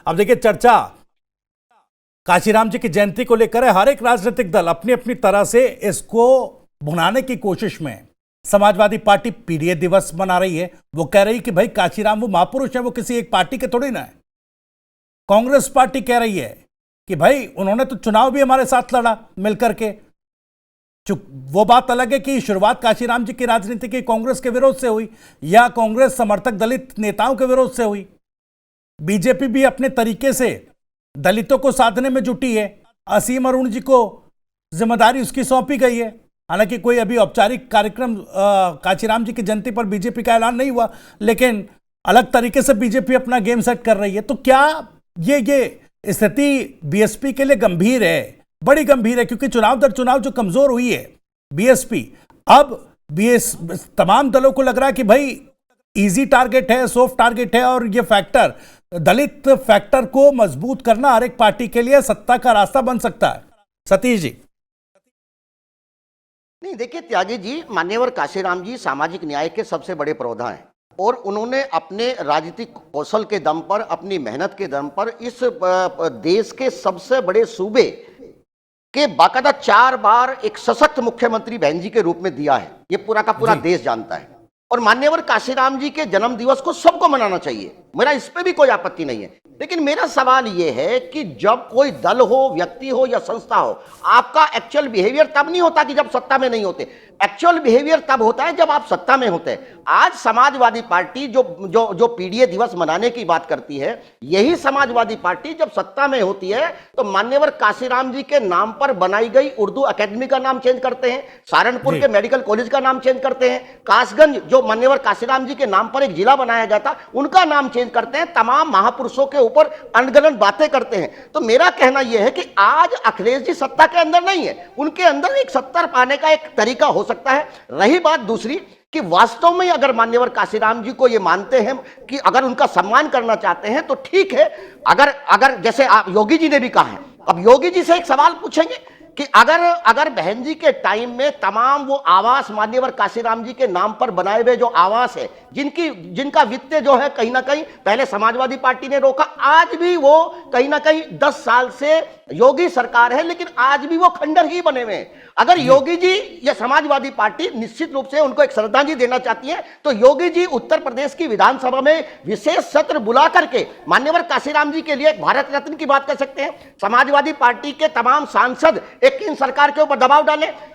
अब देखिए, चर्चा काशीराम जी की जयंती को लेकर है। हर एक राजनीतिक दल अपनी अपनी तरह से इसको भुनाने की कोशिश में है। समाजवादी पार्टी पीडीए दिवस मना रही है। वो कह रही कि भाई काशीराम वो महापुरुष है, वो किसी एक पार्टी के थोड़ी ना है। कांग्रेस पार्टी कह रही है कि भाई उन्होंने तो चुनाव भी हमारे साथ लड़ा मिलकर के। वो बात अलग है कि शुरुआत काशीराम जी की राजनीति की कांग्रेस के विरोध से हुई या कांग्रेस समर्थक दलित नेताओं के विरोध से हुई। बीजेपी भी अपने तरीके से दलितों को साधने में जुटी है। असीम अरुण जी को जिम्मेदारी उसकी सौंपी गई है। हालांकि कोई अभी औपचारिक कार्यक्रम काशीराम जी की जयंती पर बीजेपी का ऐलान नहीं हुआ, लेकिन अलग तरीके से बीजेपी अपना गेम सेट कर रही है। तो क्या ये स्थिति बीएसपी के लिए गंभीर है, बड़ी गंभीर है, क्योंकि चुनाव दर चुनाव जो कमजोर हुई है बीएसपी, अब तमाम दलों को लग रहा है कि भाई इजी टारगेट है, सॉफ्ट टारगेट है, और ये फैक्टर दलित फैक्टर को मजबूत करना हर एक पार्टी के लिए सत्ता का रास्ता बन सकता है। सतीश जी। नहीं, देखिए त्यागी जी, मान्यवर काशीराम जी सामाजिक न्याय के सबसे बड़े पुरोधा हैं और उन्होंने अपने राजनीतिक कौशल के दम पर, अपनी मेहनत के दम पर इस देश के सबसे बड़े सूबे के बाकायदा 4 बार एक सशक्त मुख्यमंत्री बहन जी के रूप में दिया है। ये पूरा का पूरा देश जानता है। और मान्यवर काशीराम जी के जन्म दिवस को सबको मनाना चाहिए, मेरा इस पे भी कोई आपत्ति नहीं है। लेकिन मेरा सवाल यह है कि जब कोई दल हो, व्यक्ति हो या संस्था हो, आपका एक्चुअल बिहेवियर तब नहीं होता कि जब सत्ता में नहीं होते। एक्चुअल बिहेवियर तब होता है जब आप सत्ता में होते हैं। आज समाजवादी पार्टी जो पीडीए दिवस मनाने की बात करती है, यही समाजवादी पार्टी जब सत्ता में होती है तो मान्यवर काशीराम जी के नाम पर बनाई गई उर्दू अकेडमी का नाम चेंज करते हैं, सहारनपुर के मेडिकल कॉलेज का नाम चेंज करते हैं, कासगंज जो मान्यवर काशीराम जी के नाम पर एक जिला बनाया गया था उनका नाम चेंज करते हैं, तमाम महापुरुषों के ऊपर अनगनन बातें करते हैं। तो मेरा कहना यह है कि आज अखिलेश जी सत्ता के अंदर नहीं है, उनके अंदर एक सत्ता पाने का एक तरीका हो सकता है। रही बात दूसरी कि वास्तव में अगर मान्यवर काशीराम जी को ये मानते हैं कि अगर उनका सम्मान करना चाहते हैं तो ठीक है। अगर जैसे आप योगी जी ने भी कहा है, अब योगी जी से एक सवाल पूछेंगे कि अगर बहन जी के टाइम में तमाम वो आवास मान्यवर काशीराम जी के नाम पर बनाए हुए जो आवास है, जिनका वित्त जो है कहीं ना कहीं पहले समाजवादी पार्टी ने रोका, आज भी वो कहीं ना कहीं 10 साल से योगी सरकार है, लेकिन आज भी वो खंडर ही बने हुए हैं। अगर योगी जी या समाजवादी पार्टी निश्चित रूप से उनको एक श्रद्धांजलि देना चाहती है तो योगी जी उत्तर प्रदेश की विधानसभा में विशेष सत्र बुला करके मान्यवर काशीराम जी के लिए एक भारत रत्न की बात कर सकते हैं। समाजवादी पार्टी के तमाम सांसद एक इन सरकार के ऊपर दबाव डालें